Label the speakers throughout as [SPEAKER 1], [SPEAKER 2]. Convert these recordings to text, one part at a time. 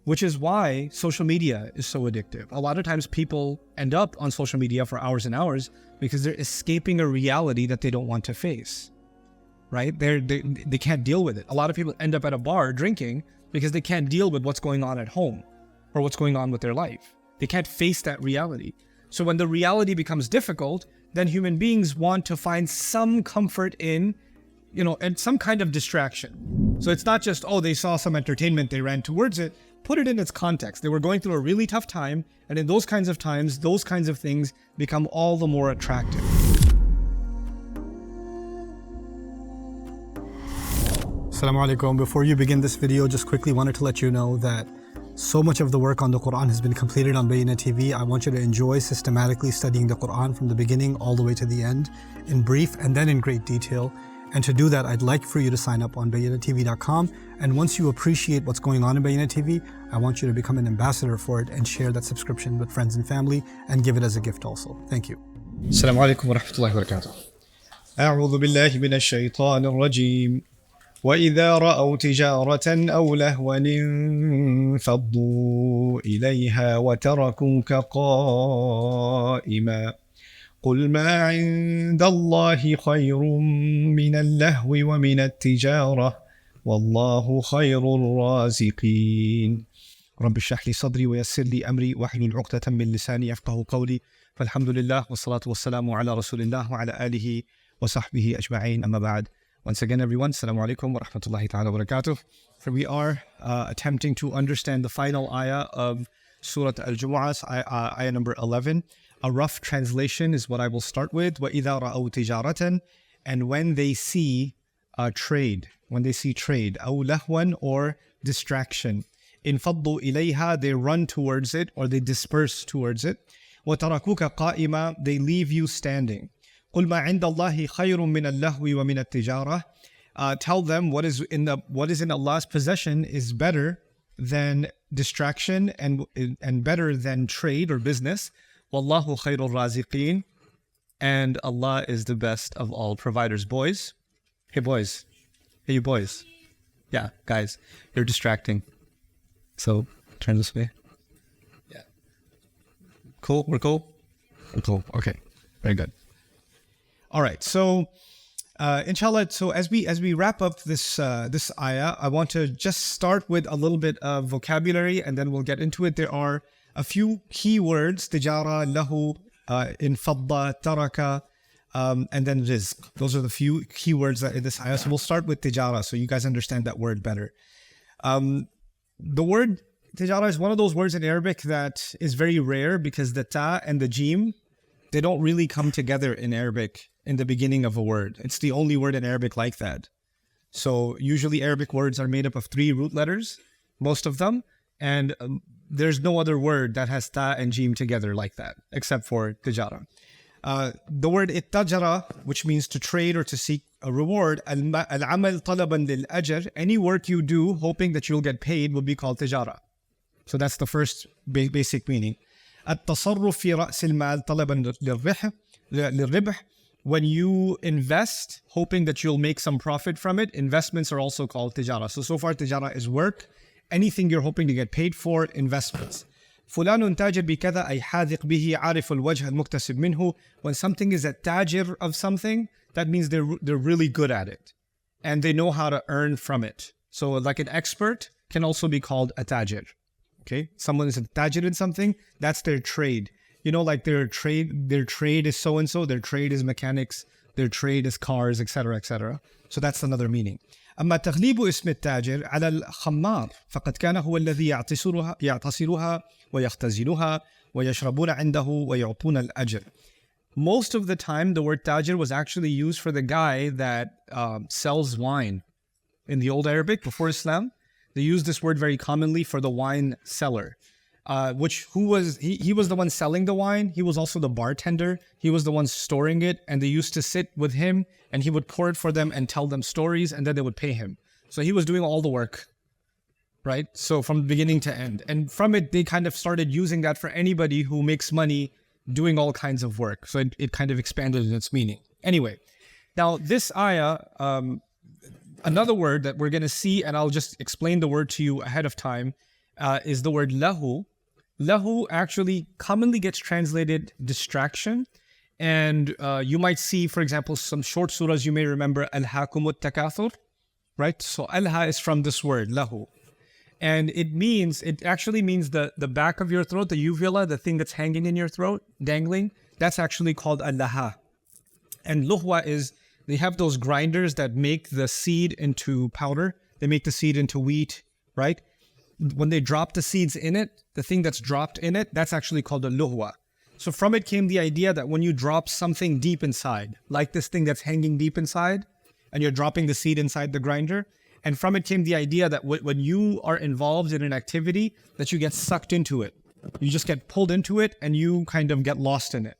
[SPEAKER 1] which is why social media is so addictive. A lot of times people end up on social media for hours and hours because they're escaping a reality that they don't want to face, right? They can't deal with it. A lot of people end up at a bar drinking because they can't deal with what's going on at home or what's going on with their life. They can't face that reality. So when the reality becomes difficult, then human beings want to find some comfort in, and some kind of distraction. So it's not just, they saw some entertainment, they ran towards it. Put it in its context. They were going through a really tough time, and in those kinds of times, those kinds of things become all the more attractive. Assalamu alaikum. Before you begin this video, just quickly wanted to let you know that so much of the work on the Quran has been completed on Bayyinah TV. I want you to enjoy systematically studying the Quran from the beginning all the way to the end, in brief and then in great detail. And to do that, I'd like for you to sign up on BayyinahTV.com. And once you appreciate what's going on in Bayyinah TV, I want you to become an ambassador for it and share that subscription with friends and family and give it as a gift also. Thank you. Assalamu alaikum wa rahmatullahi wa barakatuh.
[SPEAKER 2] أعوذ بالله من الشيطان الرجيم وإذا رأوا تجارة أو لهوا انفضوا إليها وتركوك قائما قل ما عند الله خير من اللهو ومن التجارة والله خير الرازقين رب اشرح لي صدري ويسر لي أمري واحلل عقدة من لساني يفقهوا قولي فالحمد لله والصلاة والسلام على رسول الله وعلى آله وصحبه أجمعين أما بعد. Once again, everyone, Assalamu alaikum wa rahmatullahi ta'ala wa barakatuh. For we are attempting to understand the final ayah of Surah Al-Jumu'ah, ayah number 11. A rough translation is what I will start with. وَإِذَا رَأَوْا تِجَارَةً, and when they see trade, أَوْ لَهْوًا, or distraction. انفضوا إليها, they run towards it or they disperse towards it. وَتَرَكُوكَ قَائِمًا, they leave you standing. قُلْ مَا عِنْدَ اللَّهِ خَيْرٌ مِّنَ اللَّهْوِ وَمِنَ التِّجَارَةِ, tell them what is in Allah's possession is better than distraction and better than trade or business. Wallahu khairul raziqeen, and Allah is the best of all providers. Boys, hey you boys, yeah, guys, you're distracting. So turn this way. Yeah, cool. We're cool. Okay, very good. All right, so inshallah, so as we wrap up this ayah, I want to just start with a little bit of vocabulary and then we'll get into it. There are a few key words: tijara, lahu, infadda, taraka, and then rizq. Those are the few key words that in this ayah. So we'll start with tijara so you guys understand that word better. The word tijara is one of those words in Arabic that is very rare because the ta and the jim, they don't really come together in Arabic in the beginning of a word. It's the only word in Arabic like that. So usually Arabic words are made up of 3 root letters, most of them, and there's no other word that has ta and jim together like that, except for tijara. The word ittajara, which means to trade or to seek a reward, al-amal talaban lil-ajr, any work you do hoping that you'll get paid will be called tijara. So that's the first basic meaning. التصرف في رأس المال طلبا للربح, when you invest hoping that you'll make some profit from it, investments are also called tijara. So far tijara is work, anything you're hoping to get paid for, investments. فلان تاجر بكذا أي حاذق به عارف الوجه المكتسب منه. When something is a tajir of something, that means they're really good at it and they know how to earn from it. So like an expert can also be called a tajir. Okay, someone is a tajir in something, that's their trade. Like their trade is so-and-so, their trade is mechanics, their trade is cars, etc., etc. So that's another meaning. أما تغليب اسم التاجر على الخمار فقد كان هو الذي يعتصرها ويختزنها ويشربون عنده ويعطون الأجر. Most of the time, the word tajir was actually used for the guy that sells wine. In the old Arabic, before Islam, they used this word very commonly for the wine seller. He was the one selling the wine. He was also the bartender. He was the one storing it. And they used to sit with him and he would pour it for them and tell them stories and then they would pay him. So he was doing all the work, right? So from beginning to end. And from it, they kind of started using that for anybody who makes money doing all kinds of work. So it kind of expanded in its meaning. Anyway, now this ayah, another word that we're going to see, and I'll just explain the word to you ahead of time.
[SPEAKER 1] is the word lahu. Lahu actually commonly gets translated distraction. And you might see, for example, some short surahs you may remember, Alhaakumut Takathur, right? So alha is from this word, lahu. And it actually means the back of your throat, the uvula, the thing that's hanging in your throat, dangling, that's actually called al-laha. And luhwa is, they have those grinders that make the seed into powder. They make the seed into wheat, right? When they drop the seeds in it, the thing that's dropped in it, that's actually called a luhwa. So from it came the idea that when you drop something deep inside, like this thing that's hanging deep inside, and you're dropping the seed inside the grinder, and from it came the idea that when you are involved in an activity, that you get sucked into it. You just get pulled into it and you kind of get lost in it,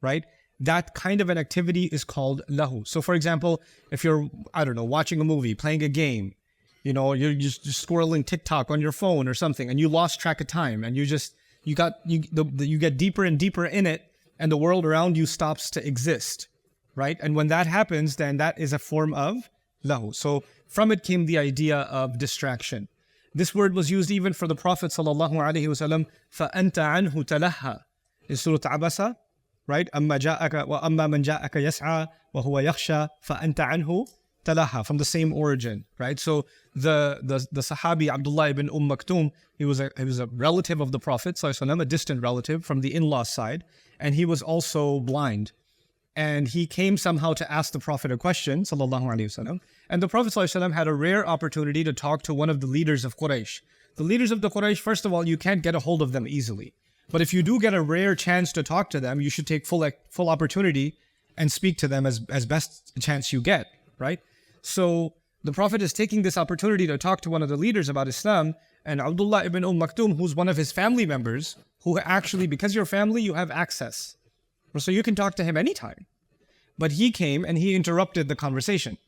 [SPEAKER 1] right? That kind of an activity is called lahu. So for example, if you're, I don't know, watching a movie, playing a game, you know, you're just scrolling TikTok on your phone or something, and you lost track of time, and you get deeper and deeper in it, and the world around you stops to exist, right? And when that happens, then that is a form of lahu. So from it came the idea of distraction. This word was used even for the Prophet sallallahu alaihi wasallam. فَأَنْتَ عَنْهُ تَلَهَّى in Surah Abasa, right? أَمَّا جَاءَكَ وَأَمَّا مَنْ جَاءَكَ يَسْعَى وَهُوَ يَخْشَى فَأَنْتَ عَنْهُ تَلَهَّى, from the same origin, right? So the Sahabi Abdullah ibn Maktum, he was a relative of the Prophet sallallahu alaihi wasallam, a distant relative from the in-law side, and he was also blind. And he came somehow to ask the Prophet a question, sallallahu alaihi wasallam. And the Prophet sallallahu alaihi wasallam had a rare opportunity to talk to one of the leaders of Quraysh. The leaders of the Quraysh, first of all, you can't get a hold of them easily. But if you do get a rare chance to talk to them, you should take full opportunity and speak to them as best a chance you get, right? So the Prophet is taking this opportunity to talk to one of the leaders about Islam, and Abdullah ibn Maktum, who's one of his family members, who actually, because you're family, you have access. So you can talk to him anytime. But he came and he interrupted the conversation.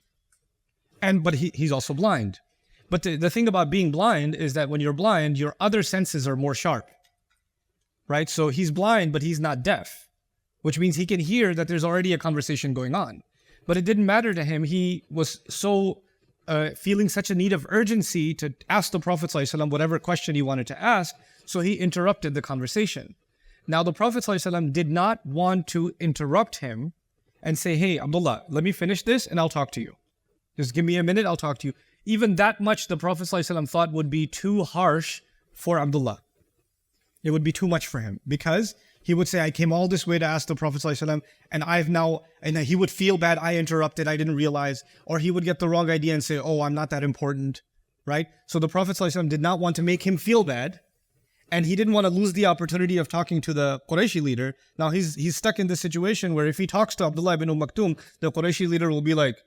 [SPEAKER 1] But he's also blind. But the thing about being blind is that when you're blind, your other senses are more sharp, right? So he's blind, but he's not deaf, which means he can hear that there's already a conversation going on. But it didn't matter to him. He was so feeling such a need of urgency to ask the Prophet ﷺ whatever question he wanted to ask, so he interrupted the conversation. Now the Prophet ﷺ did not want to interrupt him and say, hey, Abdullah, let me finish this and I'll talk to you. Just give me a minute, I'll talk to you. Even that much the Prophet ﷺ thought would be too harsh for Abdullah. It would be too much for him, because he would say, I came all this way to ask the Prophet ﷺ, and he would feel bad, I interrupted, I didn't realize, or he would get the wrong idea and say, oh, I'm not that important, right? So the Prophet ﷺ did not want to make him feel bad, and he didn't want to lose the opportunity of talking to the Qurayshi leader. Now he's stuck in this situation where if he talks to Abdullah ibn Maktum, the Qurayshi leader will be like,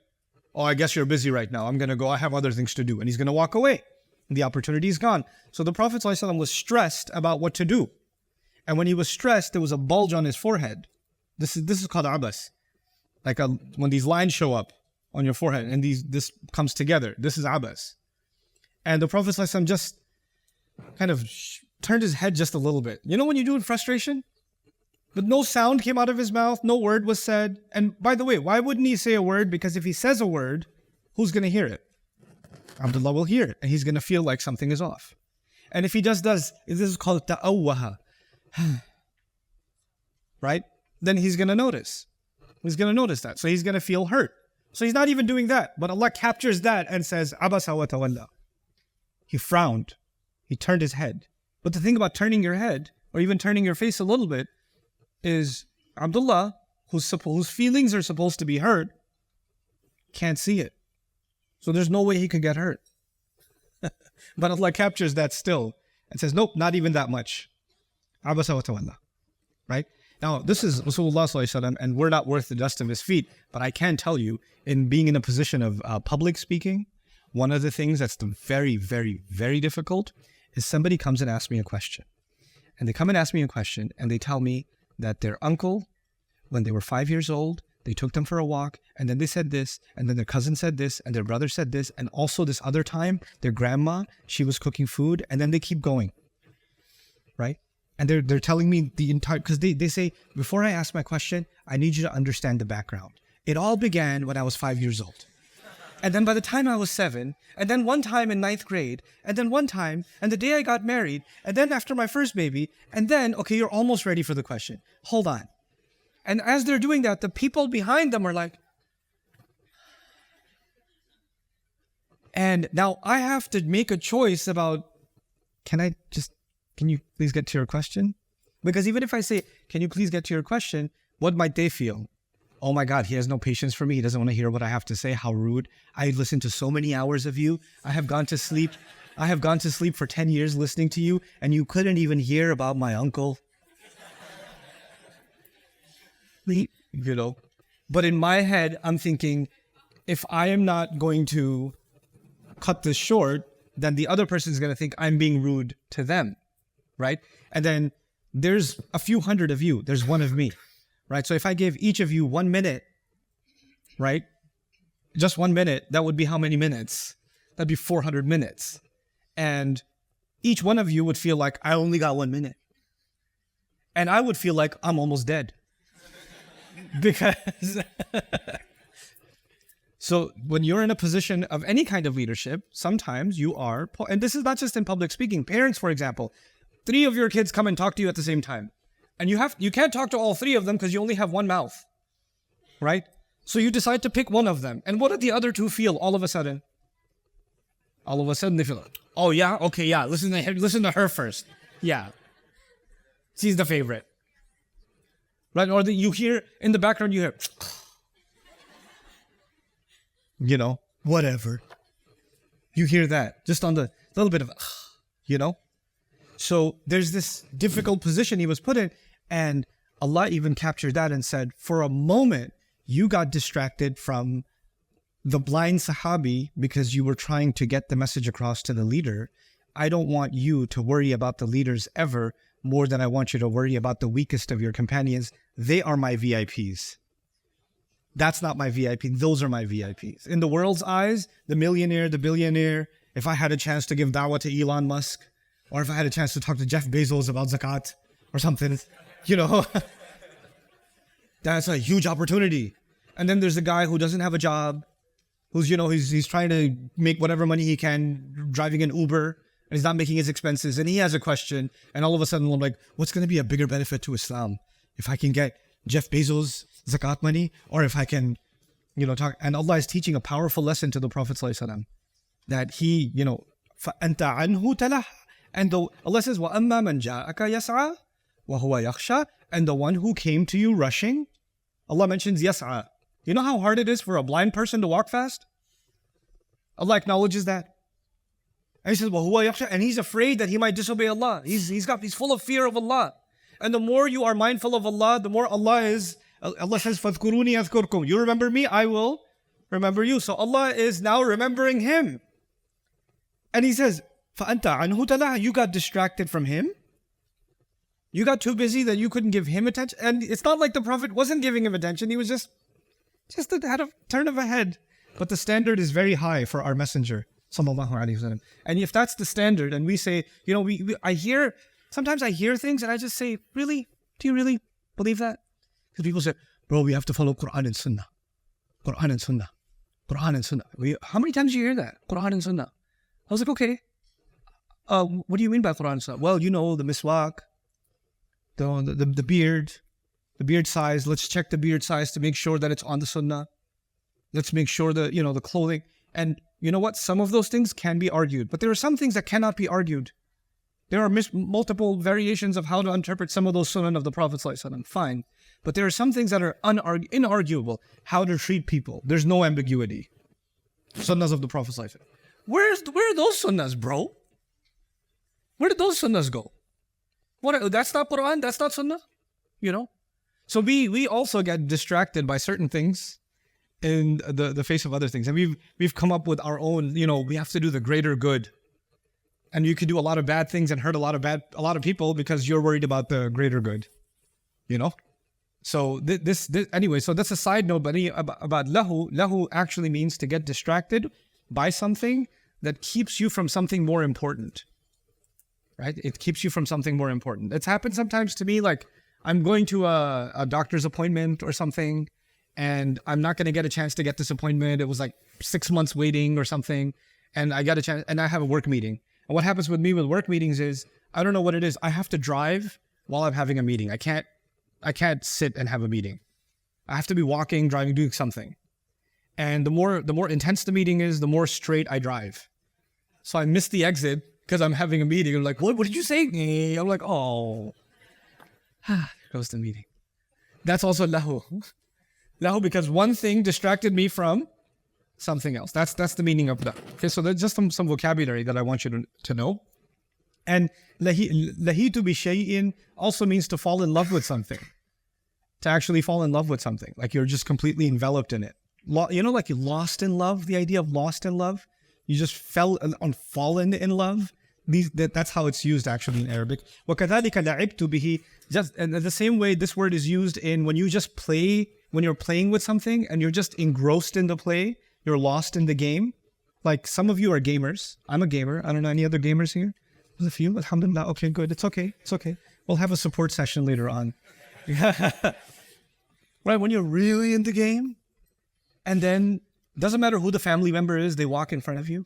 [SPEAKER 1] oh, I guess you're busy right now. I'm going to go. I have other things to do. And he's going to walk away. The opportunity is gone. So the Prophet ﷺ was stressed about what to do. And when he was stressed, there was a bulge on his forehead. This is called abas. Like when these lines show up on your forehead and this comes together. This is abas. And the Prophet ﷺ just kind of turned his head just a little bit. You know when you do in frustration? But no sound came out of his mouth. No word was said. And by the way, why wouldn't he say a word? Because if he says a word, who's going to hear it? Abdullah will hear it. And he's going to feel like something is off. And if he does, this is called ta'awwaha. Right? Then he's going to notice. He's going to notice that. So he's going to feel hurt. So he's not even doing that. But Allah captures that and says, Abasa wa tawalla. He frowned. He turned his head. But the thing about turning your head, or even turning your face a little bit, is Abdullah, whose feelings are supposed to be hurt, can't see it. So there's no way he could get hurt. But Allah captures that still and says, nope, not even that much. Abasa wa tawalla. Right? Now, this is Rasulullah sallallahu alaihi wasallam, and we're not worth the dust of his feet. But I can tell you, in being in a position of public speaking, one of the things that's very, very, very difficult is somebody comes and asks me a question. And they come and ask me a question, and they tell me that their uncle, when they were 5 years old, they took them for a walk, and then they said this, and then their cousin said this, and their brother said this, and also this other time, their grandma, she was cooking food, and then they keep going, right? And they're telling me the entire, because they say, before I ask my question, I need you to understand the background. It all began when I was 5 years old. And then by the time I was 7, and then one time in 9th grade, and then one time, and the day I got married, and then after my first baby, and then, okay, you're almost ready for the question. Hold on. And as they're doing that, the people behind them are like, and now I have to make a choice about, can you please get to your question? Because even if I say, can you please get to your question, what might they feel? Oh my God, he has no patience for me. He doesn't want to hear what I have to say. How rude. I listened to so many hours of you. I have gone to sleep for 10 years listening to you, and you couldn't even hear about my uncle. You know, but in my head, I'm thinking, if I am not going to cut this short, then the other person is going to think I'm being rude to them, right? And then there's a few hundred of you. There's one of me, right? So if I give each of you 1 minute, right? Just 1 minute, that would be how many minutes? That'd be 400 minutes. And each one of you would feel like, I only got 1 minute. And I would feel like I'm almost dead. Because so when you're in a position of any kind of leadership, sometimes you are, and this is not just in public speaking, parents, for example, 3 of your kids come and talk to you at the same time. And you can't talk to all 3 of them because you only have one mouth, right? So you decide to pick one of them. And what do the other 2 feel all of a sudden? All of a sudden they feel, oh yeah, okay, yeah, listen to her first. Yeah, she's the favorite. Right? Or you hear, in the background you hear, you know, whatever. You hear that, just on the little bit of, you know? So there's this difficult position he was put in, and Allah even captured that and said, for a moment, you got distracted from the blind Sahabi because you were trying to get the message across to the leader. I don't want you to worry about the leaders ever more than I want you to worry about the weakest of your companions. They are my VIPs. That's not my VIP. Those are my VIPs. In the world's eyes, the millionaire, the billionaire, if I had a chance to give da'wah to Elon Musk, or if I had a chance to talk to Jeff Bezos about zakat or something, you know, that's a huge opportunity. And then there's a guy who doesn't have a job, who's, you know, he's trying to make whatever money he can, driving an Uber, and he's not making his expenses, and he has a question, and all of a sudden I'm like, what's going to be a bigger benefit to Islam? If I can get Jeff Bezos' zakat money, or if I can, you know, talk. And Allah is teaching a powerful lesson to the Prophet ﷺ, that he, you know, فَأَنْتَ عَنْهُ تَلَهَّ. And Allah says, وَأَمَّا مَنْ جَاءَكَ يَسْعَى وَهُوَ يَخْشَى. And the one who came to you rushing, Allah mentions yas'a. You know how hard it is for a blind person to walk fast? Allah acknowledges that. And he says, وَهُوَ يَخْشَى. And he's afraid that he might disobey Allah. He's full of fear of Allah. And the more you are mindful of Allah, the more Allah is, Allah says, فَاذْكُرُونِي أَذْكُرْكُمْ. You remember me, I will remember you. So Allah is now remembering him. And he says, فَأَنْتَ عَنْهُ تَلَهَّ. You got distracted from him. You got too busy that you couldn't give him attention. And it's not like the Prophet wasn't giving him attention. He was just had a turn of a head. But the standard is very high for our messenger, sallallahu alaihi wasallam. And if that's the standard, and we say, you know, sometimes I hear things and I just say, really? Do you really believe that? Because people say, bro, we have to follow Quran and Sunnah. Quran and Sunnah. Quran and Sunnah. How many times do you hear that? Quran and Sunnah. I was like, okay. What do you mean by Quran and Sunnah? Well, you know, the miswak, the beard size. Let's check the beard size to make sure that it's on the Sunnah. Let's make sure that, you know, the clothing. And you know what? Some of those things can be argued, but there are some things that cannot be argued. There are multiple variations of how to interpret some of those sunnah of the Prophet ﷺ. Fine. But there are some things that are inarguable. How to treat people. There's no ambiguity. Sunnahs of the Prophet ﷺ. Where are those sunnahs, bro? Where did those sunnahs go? That's not Quran, that's not sunnah? You know? So we also get distracted by certain things in the face of other things. And we've come up with our own, you know, we have to do the greater good. And you could do a lot of bad things and hurt a lot of people because you're worried about the greater good. You know? So this anyway, so that's a side note, but about lahu. Lahu actually means to get distracted by something that keeps you from something more important. Right? It keeps you from something more important. It's happened sometimes to me, like I'm going to a doctor's appointment or something, and I'm not going to get a chance to get this appointment. It was like 6 months waiting or something. And I got a chance, and I have a work meeting. And what happens with me with work meetings is, I don't know what it is. I have to drive while I'm having a meeting. I can't sit and have a meeting. I have to be walking, driving, doing something. And the more intense the meeting is, the more straight I drive. So I miss the exit because I'm having a meeting. I'm like, what did you say? I'm like, oh, there goes the meeting. That's also lahu. Lahu, because one thing distracted me from something else. That's the meaning of that. Okay, so that's just some vocabulary that I want you to know. And lahitu bi shay'in also means to fall in love with something. To actually fall in love with something. Like you're just completely enveloped in it. You know, like you lost in love, the idea of lost in love. You just fallen in love. That's how it's used actually in Arabic. وَكَذَلِكَ لَعِبْتُ بِهِ. Just in the same way this word is used in when you just play, when you're playing with something and you're just engrossed in the play, you're lost in the game. Like some of you are gamers. I'm a gamer. I don't know any other gamers here. There's a few. Alhamdulillah. Okay, good. It's okay. It's okay. We'll have a support session later on. Right, when you're really in the game, and then doesn't matter who the family member is, they walk in front of you.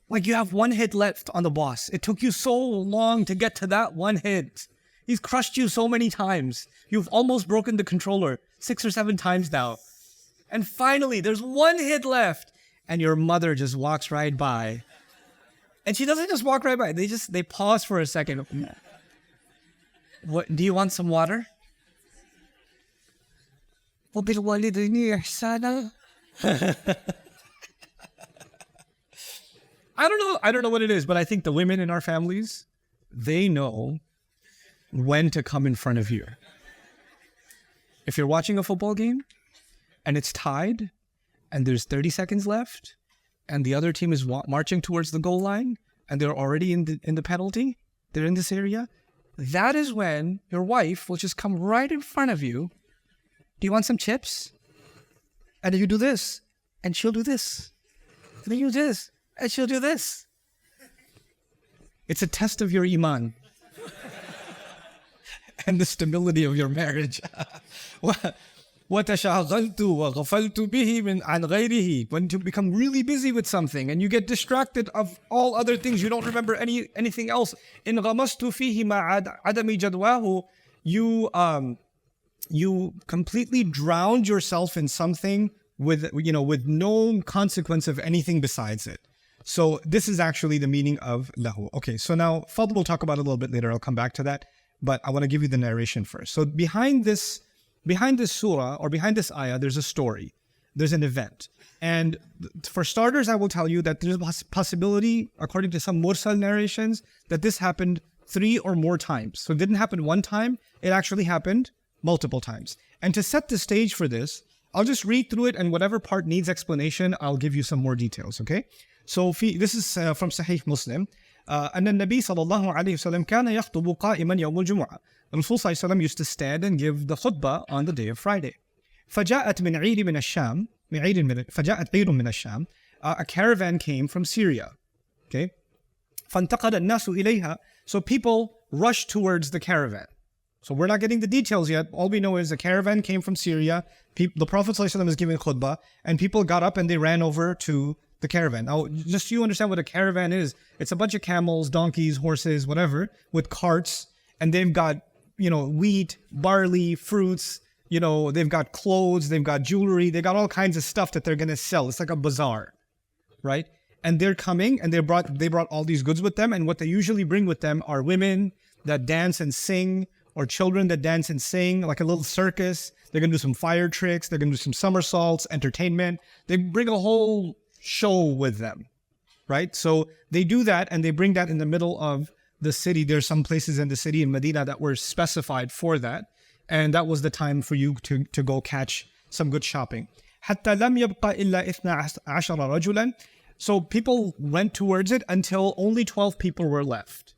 [SPEAKER 1] Like you have one hit left on the boss. It took you so long to get to that one hit. He's crushed you so many times. You've almost broken the controller 6 or 7 times now. And finally, there's one hit left. And your mother just walks right by. And she doesn't just walk right by. They pause for a second. What, do you want some water? I don't know what it is, but I think the women in our families, they know when to come in front of you. If you're watching a football game and it's tied and there's 30 seconds left and the other team is marching towards the goal line and they're already in the penalty, they're in this area, that is when your wife will just come right in front of you. Do you want some chips? And you do this, and she'll do this. And then you do this, and she'll do this. It's a test of your iman and the stability of your marriage. وَتَشَاغَلْتُ وَغَفَلْتُ بِهِ مِنْ عَنْ غَيْرِهِ. When you become really busy with something and you get distracted of all other things, you don't remember anything else. إِنْ غَمَسْتُ فِيهِ مَا عَدَمِ جَدْوَاهُ. You completely drowned yourself in something with no consequence of anything besides it. So this is actually the meaning of lahu. Okay, so now Fadl will talk about it a little bit later. I'll come back to that. But I want to give you the narration first. So behind this surah or behind this ayah, there's a story. There's an event. And for starters, I will tell you that there's a possibility, according to some mursal narrations, that this happened 3 or more times. So it didn't happen one time. It actually happened multiple times. And to set the stage for this, I'll just read through it, and whatever part needs explanation, I'll give you some more details, okay? So this is from Sahih Muslim. أن النبي صلى الله عليه وسلم كان يخطب قائما يوم الجمعة. Rasul صلى الله عليه وسلم used to stand and give the khutbah on the day of Friday. فجاءت عير من الشام. A caravan came from Syria. Okay? فانتقل الناس إليها. So people rushed towards the caravan. So we're not getting the details yet. All we know is the caravan came from Syria. The Prophet ﷺ is giving khutbah, and people got up and they ran over to the caravan. Now, just so you understand what a caravan is, it's a bunch of camels, donkeys, horses, whatever, with carts, and they've got, wheat, barley, fruits, they've got clothes, they've got jewelry, they got all kinds of stuff that they're going to sell. It's like a bazaar, right? And they're coming, and they brought all these goods with them, and what they usually bring with them are women that dance and sing, or children that dance and sing, like a little circus. They're going to do some fire tricks. They're going to do some somersaults, entertainment. They bring a whole show with them, right? So they do that, and they bring that in the middle of the city. There's some places in the city in Medina that were specified for that. And that was the time for you to go catch some good shopping. حتى لم يبقى إلا 12 رجلا. So people went towards it until only 12 people were left.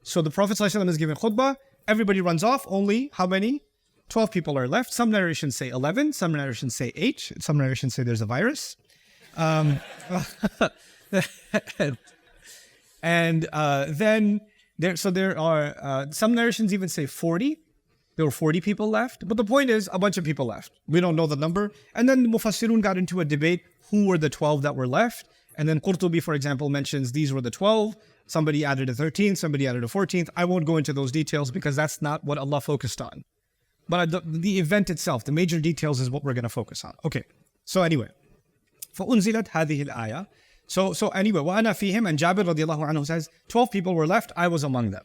[SPEAKER 1] So the Prophet ﷺ is giving khutbah. Everybody runs off. Only how many? 12 people are left. Some narrations say 11. Some narrations say 8. Some narrations say there's a virus. And then there are some narrations even say 40. there were 40 people left. But the point is, a bunch of people left. We don't know the number. And then the Mufassirun got into a debate, who were the 12 that were left? And then Qurtubi, for example, mentions these were the 12. Somebody added a 13th, somebody added a 14th. I won't go into those details because that's not what Allah focused on. But the event itself, the major details is what we're going to focus on. Okay, so anyway. فَأُنزِلَتْ هَذِهِ الْآيَةِ So anyway, وَأَنَا فِيهِمْ, and Jabir radiallahu anhu says, 12 people were left, I was among them.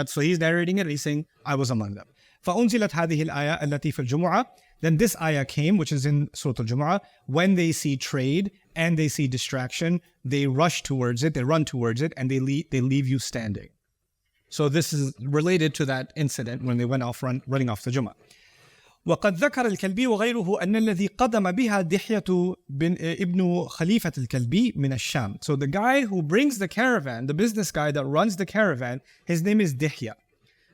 [SPEAKER 1] So he's narrating it, he's saying, I was among them. فَأُنزِلَتْ هَذِهِ الْآيَةِ الَّتِي فِي الْجُمُعَةِ Then this ayah came, which is in Surah Al-Jumu'ah, when they see trade and they see distraction, they rush towards it, they run towards it, and they leave you standing. So this is related to that incident when they went off running off the Jumu'ah. وقد ذكر الكلبي وغيره أن الذي قدم بها دحية ابن خليفة الكلبي من الشام. So the guy who brings the caravan, the business guy that runs the caravan, his name is Dihya.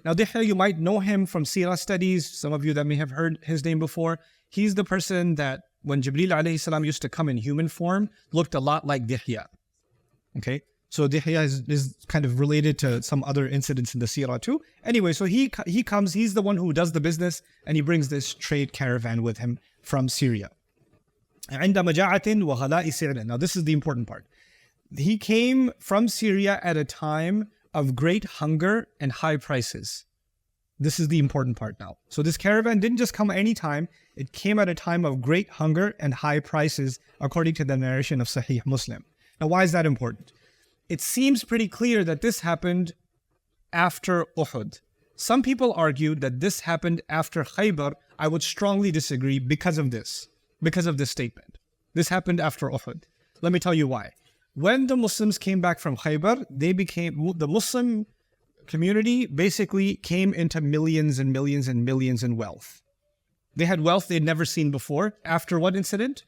[SPEAKER 1] Now Dihya, you might know him from Seerah studies. Some of you that may have heard his name before. He's the person that when Jibreel alayhi salam used to come in human form, looked a lot like Dihya. Okay? So Dihya is kind of related to some other incidents in the Seerah too. Anyway, so he comes, he's the one who does the business, and he brings this trade caravan with him from Syria. عند مجاعة وغلاء سعر. Now this is the important part. He came from Syria at a time of great hunger and high prices. This is the important part now. So this caravan didn't just come any time, it came at a time of great hunger and high prices, according to the narration of Sahih Muslim. Now why is that important? It seems pretty clear that this happened after Uhud. Some people argued that this happened after Khaybar. I would strongly disagree because of this statement. This happened after Uhud. Let me tell you why. When the Muslims came back from Khaybar, the Muslim community basically came into millions and millions and millions in wealth. They had wealth they'd never seen before. After what incident?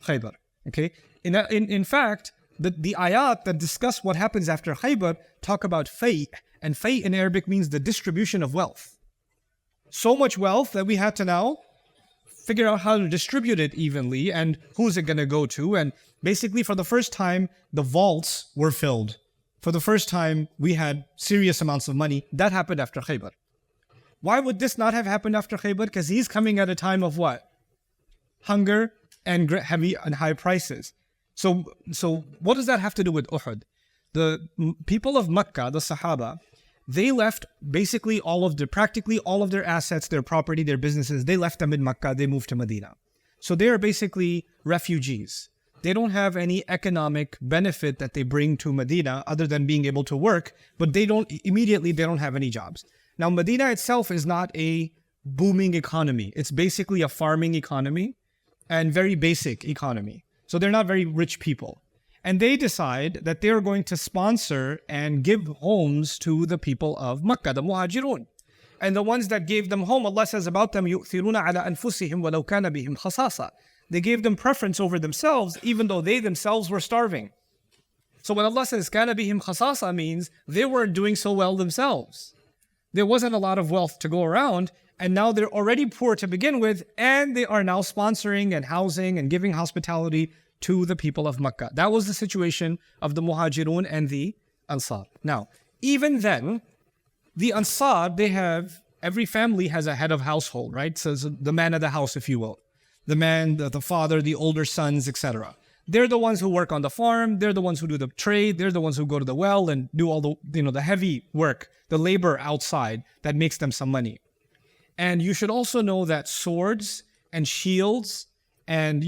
[SPEAKER 1] Khaybar. Okay. In fact, the ayat that discuss what happens after Khaybar talk about fay', and fay' in Arabic means the distribution of wealth. So much wealth that we had to now figure out how to distribute it evenly and who's it going to go to. And basically for the first time, the vaults were filled. For the first time, we had serious amounts of money. That happened after Khaybar. Why would this not have happened after Khaybar? Because he's coming at a time of what? Hunger and heavy and high prices. So what does that have to do with Uhud? The people of Makkah, the Sahaba, they left basically practically all of their assets, their property, their businesses. They left them in Makkah. They moved to Medina. So they are basically refugees. They don't have any economic benefit that they bring to Medina other than being able to work, but they don't have any jobs. Now, Medina itself is not a booming economy. It's basically a farming economy and very basic economy. So they're not very rich people. And they decide that they're going to sponsor and give homes to the people of Makkah, the Muhajirun. And the ones that gave them home, Allah says about them, يُؤْثِرُونَ عَلَىٰ أَنفُسِهِمْ وَلَوْ كَانَ بِهِمْ خَصَاصَةٌ. They gave them preference over themselves, even though they themselves were starving. So when Allah says كَانَ بِهِمْ خَصَاصَةٌ means they weren't doing so well themselves. There wasn't a lot of wealth to go around, and now they're already poor to begin with, and they are now sponsoring and housing and giving hospitality to the people of Makkah. That was the situation of the Muhajirun and the Ansar. Now, even then, the Ansar, every family has a head of household, right? So the man of the house, if you will. The man, the father, the older sons, etc. They're the ones who work on the farm. They're the ones who do the trade. They're the ones who go to the well and do all the heavy work, the labor outside that makes them some money. And you should also know that swords and shields and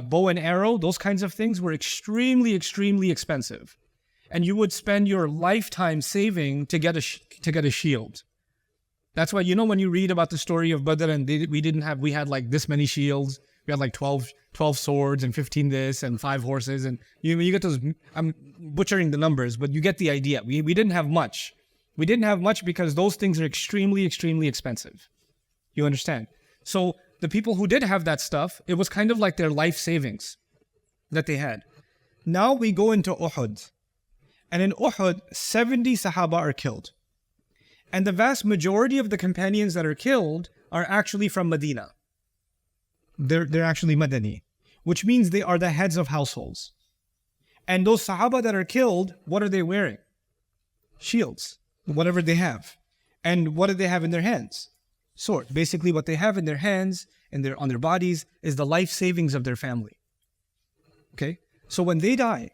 [SPEAKER 1] bow and arrow, those kinds of things were extremely, extremely expensive. And you would spend your lifetime saving to get a shield. That's why, when you read about the story of Badr and we had like this many shields, we had like 12 swords and 15 this and 5 horses, and you get those, I'm butchering the numbers, but you get the idea. We didn't have much. We didn't have much because those things are extremely, extremely expensive. You understand? So the people who did have that stuff, it was kind of like their life savings that they had. Now we go into Uhud. And in Uhud, 70 Sahaba are killed. And the vast majority of the companions that are killed are actually from Medina. They're actually Madani, which means they are the heads of households. And those Sahaba that are killed, what are they wearing? Shields, whatever they have. And what do they have in their hands? sword. Basically, what they have in their hands and on their bodies is the life savings of their family. Okay? So when they die,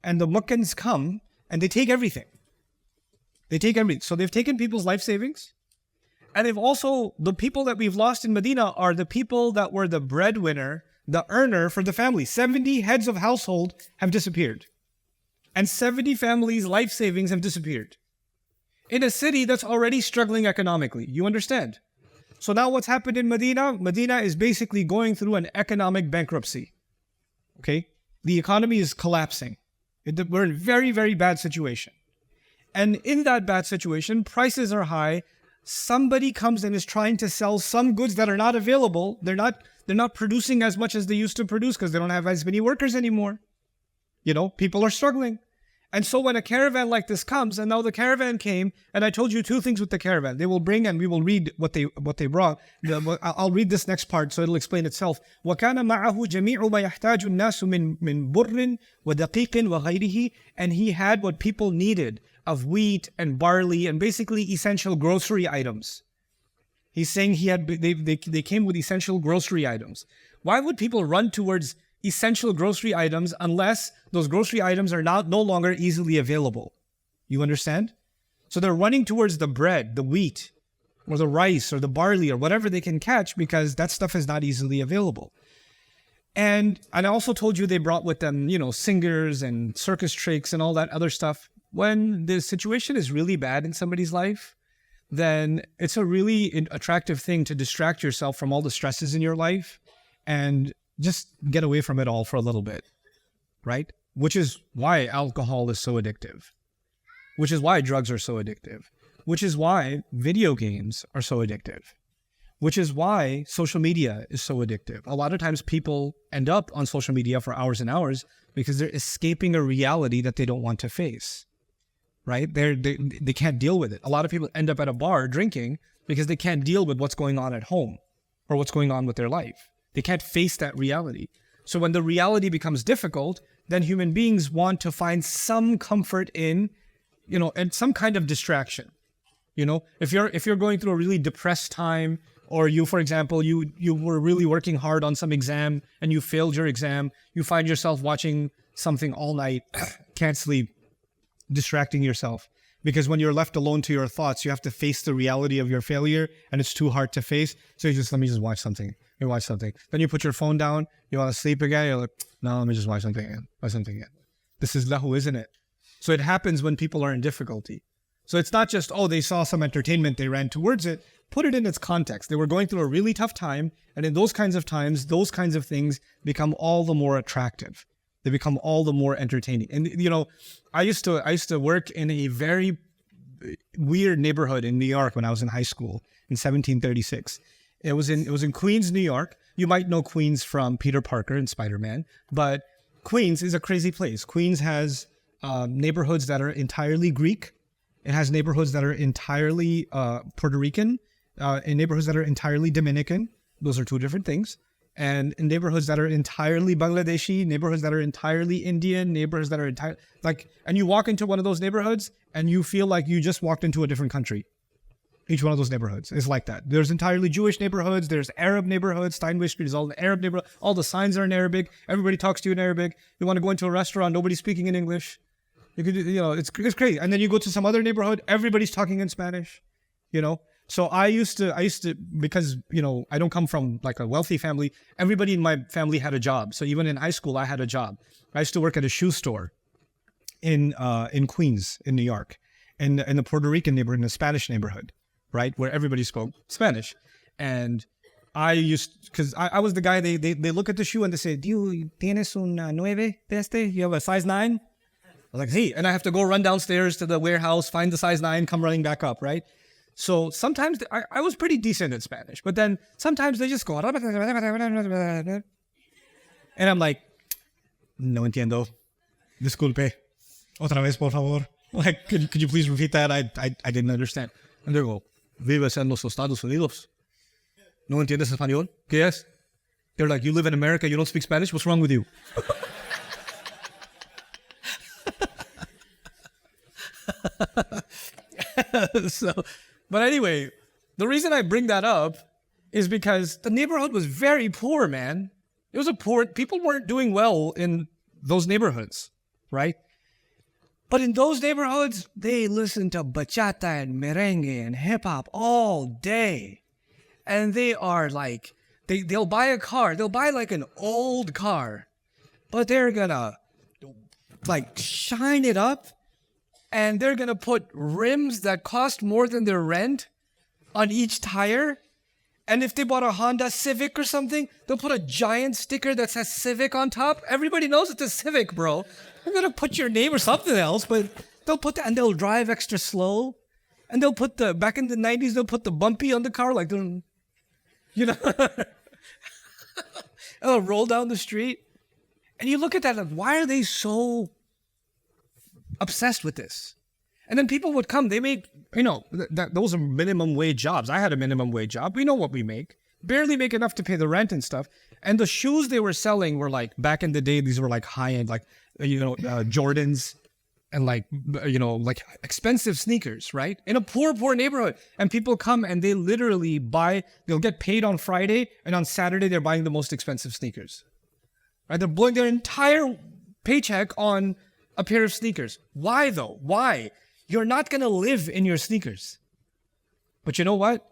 [SPEAKER 1] and the Meccans come, and they take everything. They take everything. So they've taken people's life savings, and they've also, the people that we've lost in Medina are the people that were the breadwinner, the earner for the family. 70 heads of household have disappeared. And 70 families' life savings have disappeared. In a city that's already struggling economically. You understand? So now what's happened in Medina? Medina is basically going through an economic bankruptcy. Okay? The economy is collapsing. We're in a very, very bad situation. And in that bad situation, prices are high. Somebody comes and is trying to sell some goods that are not available. They're not producing as much as they used to produce because they don't have as many workers anymore. You know, people are struggling. And so when a caravan like this comes, and now the caravan came, and I told you two things with the caravan. They will bring, and we will read what they brought. I'll read this next part so it'll explain itself. وَكَانَ مَعَهُ جَمِيعُ مَا يَحْتَاجُ النَّاسُ مِن بُرٍّ وَدَقِيقٍ وَغَيْرِهِ. And he had what people needed of wheat and barley and basically essential grocery items. He's saying they came with essential grocery items. Why would people run towards essential grocery items unless those grocery items are no longer easily available? You understand? So they're running towards the bread, the wheat, or the rice, or the barley, or whatever they can catch because that stuff is not easily available. And I also told you they brought with them, you know, singers and circus tricks and all that other stuff. When the situation is really bad in somebody's life, then it's a really attractive thing to distract yourself from all the stresses in your life and just get away from it all for a little bit, right? Which is why alcohol is so addictive. Which is why drugs are so addictive. Which is why video games are so addictive. Which is why social media is so addictive. A lot of times people end up on social media for hours and hours because they're escaping a reality that they don't want to face, right? They can't deal with it. A lot of people end up at a bar drinking because they can't deal with what's going on at home or what's going on with their life. They can't face that reality. So when the reality becomes difficult, then human beings want to find some comfort in, you know, and some kind of distraction. You know, if you're going through a really depressed time, or you, for example, you were really working hard on some exam and you failed your exam, you find yourself watching something all night, can't sleep, distracting yourself. Because when you're left alone to your thoughts, you have to face the reality of your failure and it's too hard to face. So let me just watch something. You watch something. Then you put your phone down, you want to sleep again, you're like, no, let me just watch something again. Watch something again. This is lahu, isn't it? So it happens when people are in difficulty. So it's not just, oh, they saw some entertainment, they ran towards it. Put it in its context. They were going through a really tough time, and in those kinds of times, those kinds of things become all the more attractive. They become all the more entertaining. And you know, I used to work in a very weird neighborhood in New York when I was in high school in 1736. It was in Queens, New York. You might know Queens from Peter Parker and Spider-Man, but Queens is a crazy place. Queens has neighborhoods that are entirely Greek. It has neighborhoods that are entirely Puerto Rican, and neighborhoods that are entirely Dominican. Those are two different things. And in neighborhoods that are entirely Bangladeshi, neighborhoods that are entirely Indian, neighborhoods that are entirely and you walk into one of those neighborhoods and you feel like you just walked into a different country. Each one of those neighborhoods is like that. There's entirely Jewish neighborhoods. There's Arab neighborhoods. Steinway Street is all the Arab neighborhood. All the signs are in Arabic. Everybody talks to you in Arabic. You want to go into a restaurant, nobody's speaking in English. You could, you know, it's crazy. And then you go to some other neighborhood, everybody's talking in Spanish, you know. So I used to, because, you know, I don't come from like a wealthy family. Everybody in my family had a job. So even in high school, I had a job. I used to work at a shoe store in Queens, in New York, in the Puerto Rican neighborhood, in the Spanish neighborhood, right, where everybody spoke Spanish. And I because I was the guy, they look at the shoe and they say, ¿Tienes un 9 de este? You have a size 9? I was like, hey, and I have to go run downstairs to the warehouse, find the size 9, come running back up, right? So sometimes I was pretty decent at Spanish, but then sometimes they just go, and I'm like, no entiendo, disculpe, otra vez por favor. Like, could you please repeat that? I didn't understand. And they go, vives en los Estados Unidos. No entiendes español? ¿Qué es? They're like, you live in America, you don't speak Spanish? What's wrong with you? So, but anyway, The reason I bring that up is because the neighborhood was very poor, man. It was a poor, people weren't doing well in those neighborhoods, right? But in those neighborhoods, they listen to bachata and merengue and hip hop all day. And they are like, they'll buy a car, they'll buy like an old car, but they're gonna like shine it up and they're gonna put rims that cost more than their rent on each tire. And if they bought a Honda Civic or something, they'll put a giant sticker that says Civic on top. Everybody knows it's a Civic, bro. They're gonna put your name or something else, but they'll put that, and they'll drive extra slow. And they'll put back in the 90s, they'll put the bumpy on the car, like, you know, they'll roll down the street. And you look at that, like, why are they so obsessed with this? And then people would come, they make, you know, those are minimum wage jobs. I had a minimum wage job. We know what we make. Barely make enough to pay the rent and stuff. And the shoes they were selling were like, back in the day, these were like high-end, like, Jordans and like, like expensive sneakers, right? In a poor neighborhood. And people come and they literally they'll get paid on Friday, and on Saturday, they're buying the most expensive sneakers. Right? They're blowing their entire paycheck on a pair of sneakers. Why though? Why? You're not going to live in your sneakers. But you know what?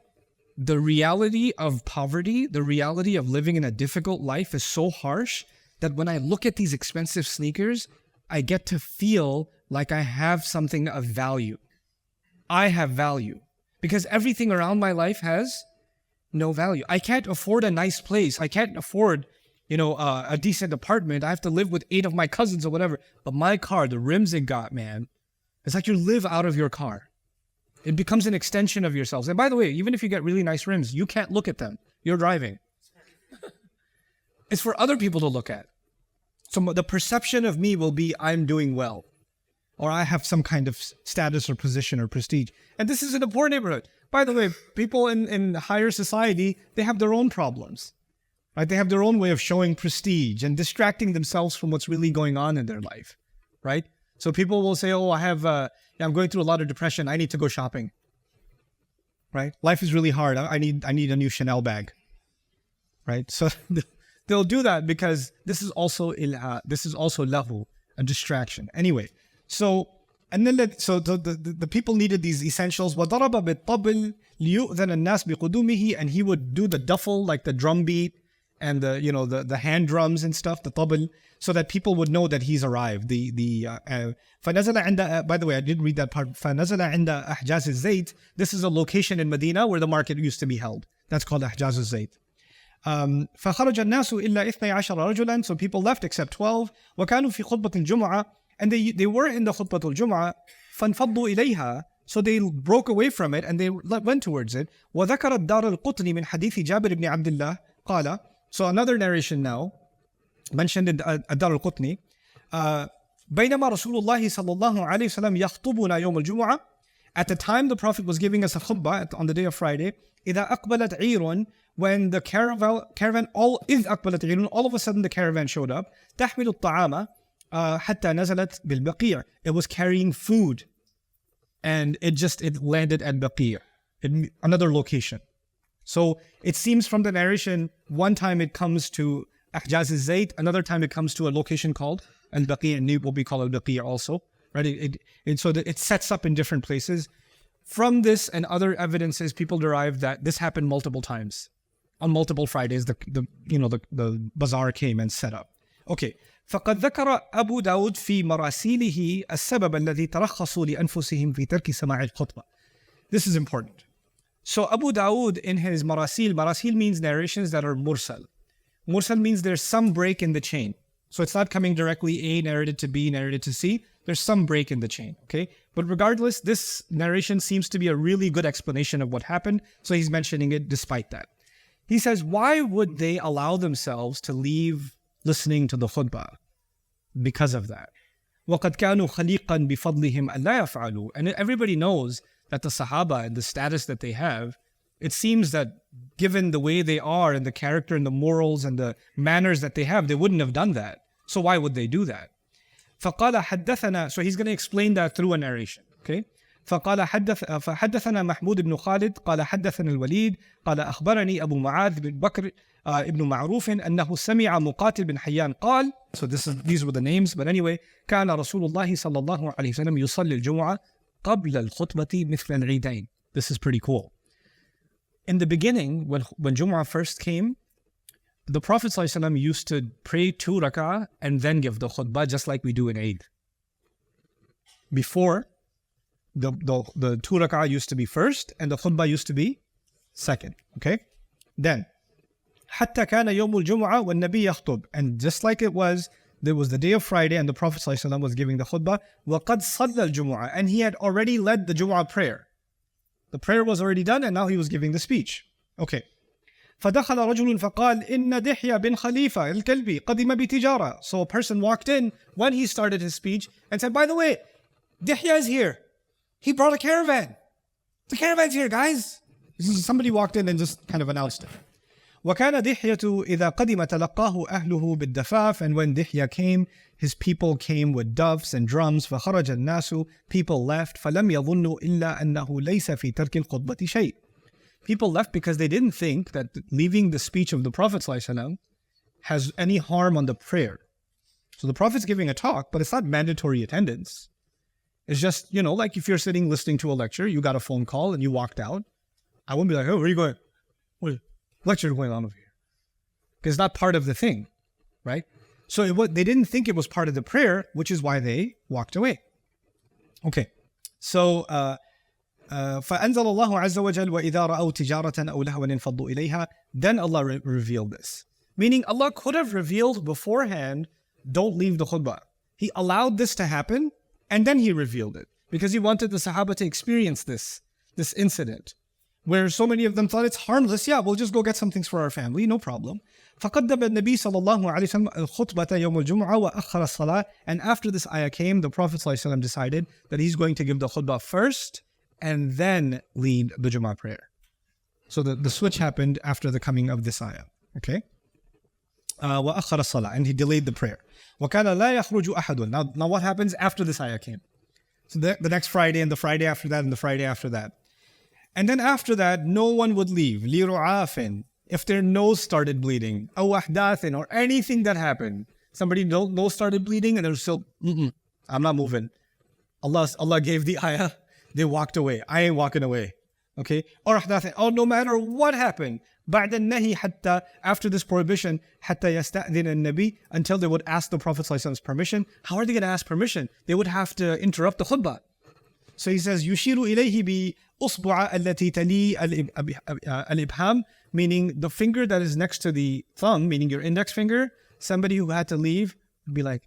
[SPEAKER 1] The reality of poverty, the reality of living in a difficult life is so harsh that when I look at these expensive sneakers, I get to feel like I have something of value. I have value. Because everything around my life has no value. I can't afford a nice place. I can't afford, a decent apartment. I have to live with 8 of my cousins or whatever. But my car, the rims it got, man, it's like you live out of your car. It becomes an extension of yourselves. And by the way, even if you get really nice rims, you can't look at them. You're driving. It's for other people to look at. So the perception of me will be, I'm doing well. Or I have some kind of status or position or prestige. And this is in a poor neighborhood. By the way, people in higher society, they have their own problems. Right? They have their own way of showing prestige and distracting themselves from what's really going on in their life. Right? So people will say, oh, I'm going through a lot of depression. I need to go shopping. Right? Life is really hard. I need a new Chanel bag. Right? So they'll do that because this is also lahu, a distraction. Anyway, so the people needed these essentials. وَضَرَبَ بِالطَّبْلِ لِيُؤْذَنَ النَّاسِ بِقُدُومِهِ, and he would do the duffel, like the drum beat and the hand drums and stuff, the tabl, so that people would know that he's arrived. فَنَزَلَ عِنْدَ, by the way, I didn't read that part. فَنَزَلَ عِنْدَ أَحْجَازِ الزَّيْتِ. This is a location in Medina where the market used to be held. That's called أحجاز الزيت. فخرج الناس إلا 12 رجلا, so people left except 12. وكانوا في خطبة الجمعة, and they were in the خطبة الجمعة. فانفضوا إليها, so they broke away from it and they went towards it. وذكر الدار القطني من حديث جابر بن عبد الله قال. So another narration now mentioned in الدار القطني. بينما رسول الله صلى الله عليه وسلم يخطبنا يوم الجمعة. At the time the Prophet was giving us a khutbah on the day of Friday. إذا أقبلت عير, when the caravan all of a sudden the caravan showed up. تحمل الطعام حتى نزلت بالبقيع. It was carrying food, and it landed at Baqi', another location. So it seems from the narration, one time it comes to Ahjaz al-Zayt, another time it comes to a location called Al-Baqi', and what we call Al-Baqi' also. Right? So that it sets up in different places. From this and other evidences, people derive that this happened multiple times. On multiple Fridays, the bazaar came and set up. Okay. فقد ذكر أبو داود في مراسيله السبب الذي ترخصوا لأنفسهم في ترك سماع الخطبة. This is important. So Abu Dawood in his marasil means narrations that are mursal. Mursal means there's some break in the chain. So it's not coming directly A narrated to B narrated to C. There's some break in the chain, okay? But regardless, this narration seems to be a really good explanation of what happened. So he's mentioning it despite that. He says, why would they allow themselves to leave listening to the khutbah? Because of that. وَقَدْ كَانُوا خَلِيقًا بِفَضْلِهِمْ أَلَّا يَفْعَلُوا. And everybody knows that the Sahaba and the status that they have, it seems that given the way they are and the character and the morals and the manners that they have, they wouldn't have done that. So why would they do that? فَقَالَ حَدَّثَنَا. So he's going to explain that through a narration. Okay? فحدثنا محمود بن خالد قال حدثنا الوليد قال أخبرني أبو معاذ بن بكر ابن معروف أنه سمع مقاتل بن حيان قال. So these were the names, but anyway, كان رسول الله صلى الله عليه وسلم يصلي الجمعة قبل الخطبة مثل العيدين. This is pretty cool. In the beginning, when Jumu'ah first came, the Prophet ﷺ used to pray 2 rak'ah and then give the khutbah, just like we do in Eid. Before, the 2 rak'ah used to be first and the khutbah used to be second. Okay? Then, حتى كان يوم الجمعة والنبي يخطب. And just like it was, there was the day of Friday and the Prophet ﷺ was giving the khutbah. وقد صلى الجمعة. And he had already led the Jumu'ah prayer. The prayer was already done and now he was giving the speech. Okay. فدخل رجل فقال إن دحية بن خليفة الكلبي قدم بتجارة. So a person walked in when he started his speech and said, by the way, Dihya is here. He brought a caravan. The caravan's here, guys. Somebody walked in and just kind of announced it. وكان دحية إذا قدم تلقاه أهله بالدفاف. And when Dihya came, his people came with doves and drums. فخرج الناس. People left. فلم يظنوا إلا أنه ليس في ترك الخطبة شيء. People left because they didn't think that leaving the speech of the Prophet ﷺ has any harm on the prayer. So the Prophet's giving a talk, but it's not mandatory attendance. It's just, like if you're sitting listening to a lecture, you got a phone call and you walked out. I wouldn't be like, oh, where are you going? What lecture going on over here? Because it's not part of the thing, right? So they didn't think it was part of the prayer, which is why they walked away. Okay, so فأنزل الله عز وجل وإذا رأوا تجارة أو لهوا انفضوا إليها. Then Allah revealed this. Meaning Allah could have revealed beforehand, don't leave the khutbah. He allowed this to happen and then He revealed it. Because He wanted the Sahaba to experience this incident. Where so many of them thought it's harmless. Yeah, we'll just go get some things for our family, no problem. فقدم النبي صلى الله عليه وسلم الخطبة يوم الجمعة وأخر الصلاة. And after this ayah came, the Prophet صلى الله عليه وسلم decided that he's going to give the khutbah first and then lead the Jummah prayer. So the switch happened after the coming of this ayah. Okay? وأخر الصلاة. And he delayed the prayer. وكان لا يخرج أحد. Now what happens after this ayah came? So the next Friday and the Friday after that and the Friday after that. And then after that, no one would leave. لِرُعَافٍ. If their nose started bleeding. أو أحداثٍ. Or anything that happened. Somebody nose started bleeding and they're still, I'm not moving. Allah gave the ayah. They walked away. I ain't walking away. Okay? Or أحداثٍ. Or no matter what happened. بعد النهي حتى. After this prohibition. حتى يستأذن النبي. Until they would ask the Prophet ﷺ's permission. How are they going to ask permission? They would have to interrupt the khutbah. So he says, يشير إليه بأصبع التي تلي الإبهام, meaning the finger that is next to the thumb, meaning your index finger. Somebody who had to leave would be like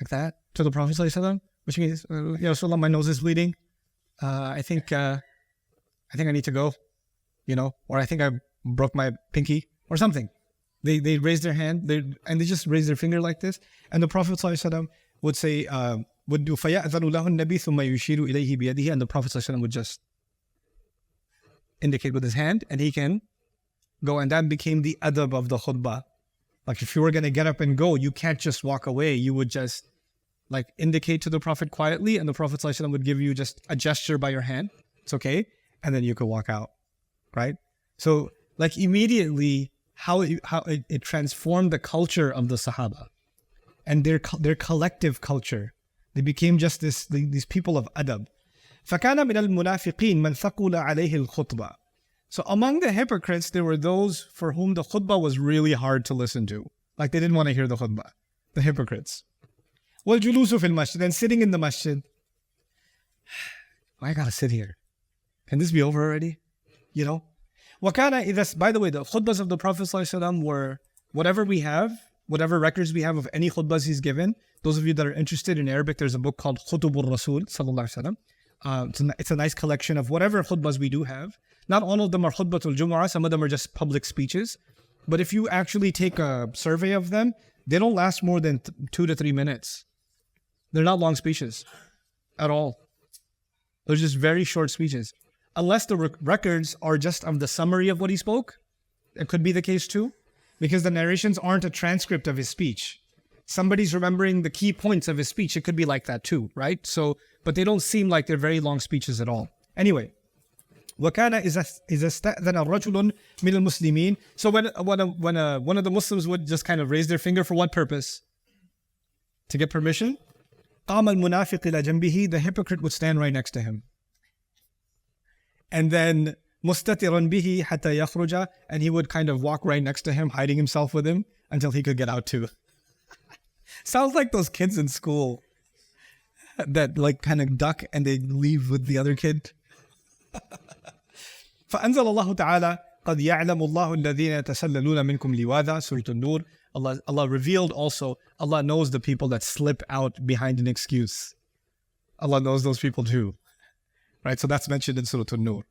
[SPEAKER 1] that to the Prophet ﷺ, which means, Ya Rasulullah, my nose is bleeding. I think I need to go, or I think I broke my pinky or something. They raise their hand and they just raise their finger like this, and the Prophet ﷺ would say, would do فَيَأْذَنُ لَهُ النَّبِي ثُمَّ يُشِيرُ إِلَيْهِ بِيَدِهِ, and the Prophet ﷺ would just indicate with his hand and he can go, and that became the adab of the khutbah. Like if you were going to get up and go, you can't just walk away. You would just indicate to the Prophet quietly, and the Prophet ﷺ would give you just a gesture by your hand. It's okay. And then you could walk out, right? So immediately how it transformed the culture of the Sahaba and their collective culture. They became just these people of adab. فَكَانَ مِنَ الْمُنَافِقِينَ مَنْ ثَقُلَ عَلَيْهِ الْخُطْبَةِ. So among the hypocrites, there were those for whom the khutbah was really hard to listen to. They didn't want to hear the khutbah. The hypocrites. وَالْجُلُوسُ فِي الْمَسْجِدِ. And sitting in the masjid. I gotta sit here. Can this be over already? وَكَانَ إِذَا. By the way, the khutbahs of the Prophet ﷺ were whatever we have, whatever records we have of any khutbahs he's given. Those of you that are interested in Arabic, there's a book called Khutubur Rasul sallallahu alaihi wasallam. It's a nice collection of whatever khutbahs we do have. Not all of them are khutbatul Jumu'ah. Some of them are just public speeches. But if you actually take a survey of them, they don't last more than 2 to 3 minutes. They're not long speeches at all. They're just very short speeches. Unless the records are just of the summary of what he spoke. It could be the case too. Because the narrations aren't a transcript of his speech. somebody's remembering the key points of his speech, it could be like that too, right? So, but they don't seem like they're very long speeches at all. Anyway, وَكَانَ إِذَا اسْتَأْذَنَ الرَّجُلٌ مِنَ الْمُسْلِمِينَ. So when one of the Muslims would just kind of raise their finger for what purpose? To get permission? قَامَ الْمُنَافِقِ إِلَى جَنْبِهِ. The hypocrite would stand right next to him. And then مُسْتَتِرًا بِهِ حَتَّى يَخْرُجَ. And he would kind of walk right next to him, hiding himself with him until he could get out too. Sounds like those kids in school that like kind of duck and they leave with the other kid. فأنزل الله تعالى قد يعلم الله الذين يتسللون منكم لواذا. Surah An-Nur. Allah revealed also, Allah knows the people that slip out behind an excuse. Allah knows those people too. Right? So that's mentioned in Surah An-Nur.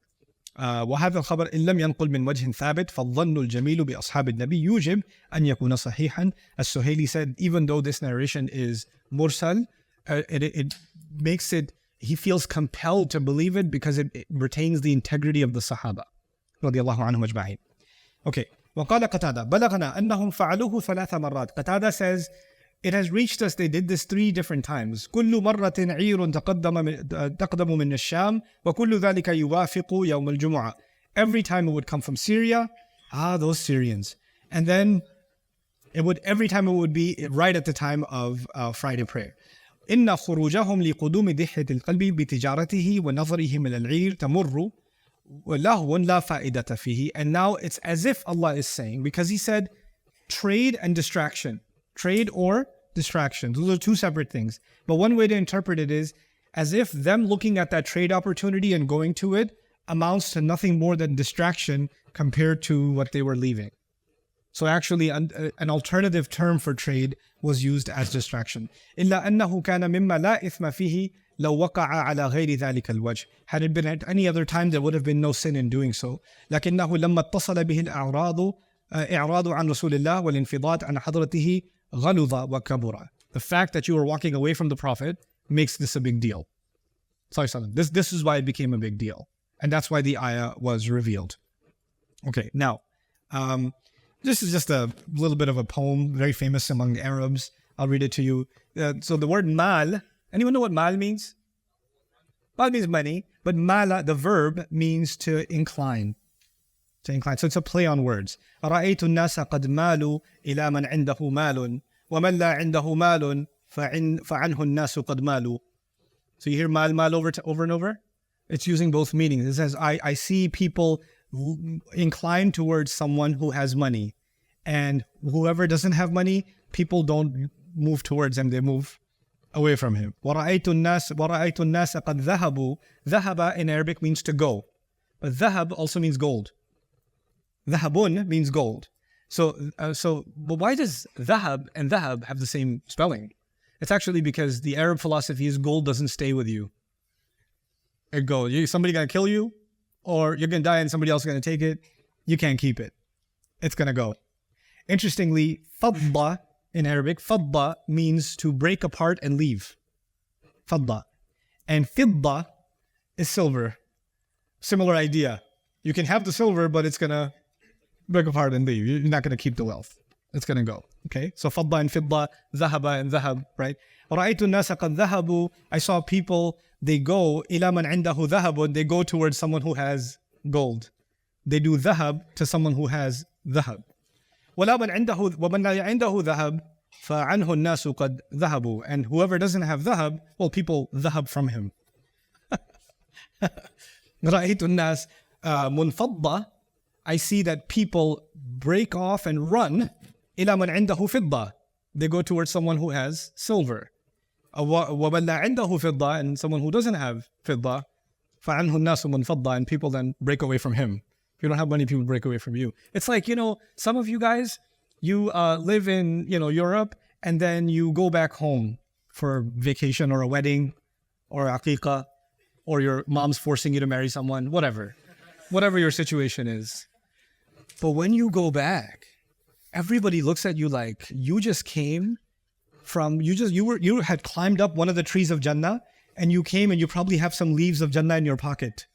[SPEAKER 1] وهذا الخبر إن لم ينقل من وجه ثابت فالظن الجميل بأصحاب النبي يوجب أن يكون صحيحا. As Suhaili said, even though this narration is mursal, it makes it, he feels compelled to believe it because it retains the integrity of the Sahaba رضي الله عنهم أجمعين. Okay. وقال قتادة بلغنا أنهم فعلوه ثلاث مرات. Qatada says, it has reached us, they did this 3 different times. كل مرة عير تقدم من الشام وكل ذلك يوافق يوم الجمعة. Every time it would come from Syria, those Syrians. And then every time it would be right at the time of Friday prayer. إن خروجهم لقدوم ضحية القلب بتجارته ونظره من العير تمر ولهو لا فائدة فيه. And now it's as if Allah is saying, because He said trade and distraction. Trade or distraction. Those are 2 separate things. But one way to interpret it is as if them looking at that trade opportunity and going to it amounts to nothing more than distraction compared to what they were leaving. So actually an alternative term for trade was used as distraction. إلا أنه كان مما لا إثم فيه لو وقع على غير ذلك الوجه. Had it been at any other time, there would have been no sin in doing so. لكنه لما اتصل به الأعراض إعراض عن رسول الله والانفضاض عن حضرته غلظ وكبر. The fact that you were walking away from the Prophet makes this a big deal. This is why it became a big deal. And that's why the ayah was revealed. Okay, now, this is just a little bit of a poem, very famous among Arabs. I'll read it to you. So the word mal, anyone know what mal means? Mal means money, but mala, the verb, means to incline. To incline. So it's a play on words. رَأَيْتُ النَّاسَ قَدْ مَالُوا إِلَى مَنْ عِنْدَهُ مَالٌ وَمَنْ لَا عِنْدَهُ مَالٌ فَعَنْهُ النَّاسُ قَدْ مَالُوا. So you hear mal over and over? It's using both meanings. It says, I see people inclined towards someone who has money. And whoever doesn't have money, people don't move towards him, they move away from him. وَرَأَيْتُ النَّاسَ قَدْ ذَهَبُوا. Dhahaba in Arabic means to go. But dhahab also means gold. Dhahabun means gold. But why does dhahab and dhahab have the same spelling? It's actually because the Arab philosophy is gold doesn't stay with you. It goes. Somebody gonna kill you, or you're gonna die and somebody else is gonna take it. You can't keep it. It's gonna go. Interestingly, fadda in Arabic, fadda means to break apart and leave. Fadda. And fidda is silver. Similar idea. You can have the silver, but it's gonna break apart and leave. You're not gonna keep the wealth. It's gonna go. Okay? So fadda and fidda, dhahaba and dhahab, right? رَأَيْتُ النَّاسَ قَدْ ذَهَبُوا. I saw people, they go, إِلَى مَنْ عِنْدَهُ ذَهَبٌ. They go towards someone who has gold. They do dhahab to someone who has dhahab. وَلَا مَنْ عِنْدَهُ وَمَنْ لَا عِنْدَهُ ذَهَبٌ فَعَنْهُ النَّاسُ قَدْ ذَهَبُوا. And whoever doesn't have dhahab, well, people dhahab from him. رَأَيْتُ النَّاسَ مُنْفَضَّةً. I see that people break off and run. إِلَى مَنْ عِنْدَهُ فِضَّةً. They go towards someone who has silver. وَمَنْ لَا عِنْدَهُ فِضَّةً. And someone who doesn't have fidda. فَعَنْهُ النَّاسُ مُنْفَضَّةً. And people then break away from him. If you don't have money, people break away from you. It's like, some of you guys, you live in, Europe, and then you go back home for vacation or a wedding or aqiqah, or your mom's forcing you to marry someone, whatever your situation is. But when you go back, everybody looks at you like you just came from, you had climbed up one of the trees of Jannah, and you came and you probably have some leaves of Jannah in your pocket.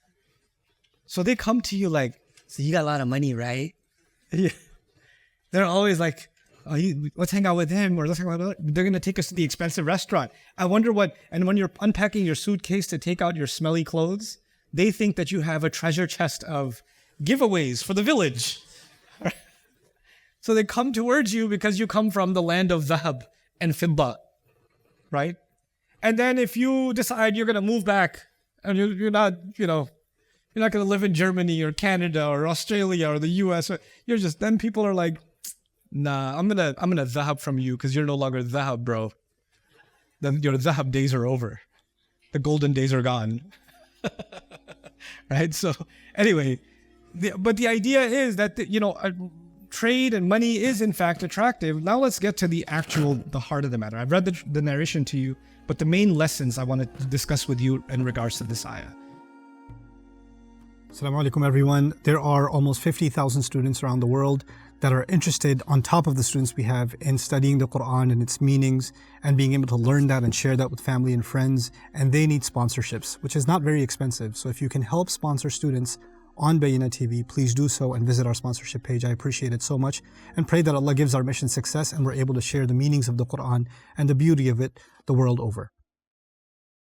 [SPEAKER 1] So they come to you like, so you got a lot of money, right? Yeah. They're always like, let's hang out with him, or let's hang out with, they're going to take us to the expensive restaurant. I wonder what, and when you're unpacking your suitcase to take out your smelly clothes, they think that you have a treasure chest of giveaways for the village. So they come towards you because you come from the land of dhahab and fidda, right? And then if you decide you're going to move back and you're not, you're not going to live in Germany or Canada or Australia or the US, then people are like, nah, I'm gonna dhahab from you because you're no longer dhahab, bro. Then your dhahab days are over. The golden days are gone. Right? So anyway, but the idea is that, trade and money is in fact attractive. Now let's get to the heart of the matter. I've read the narration to you, but the main lessons I want to discuss with you in regards to this ayah.
[SPEAKER 3] Assalamu alaikum everyone. There are almost 50,000 students around the world that are interested, on top of the students we have, in studying the Quran and its meanings and being able to learn that and share that with family and friends. And they need sponsorships, which is not very expensive. So if you can help sponsor students on Bayyinah TV, please do so and visit our sponsorship page. I appreciate it so much and pray that Allah gives our mission success and we're able to share the meanings of the Quran and the beauty of it the world over.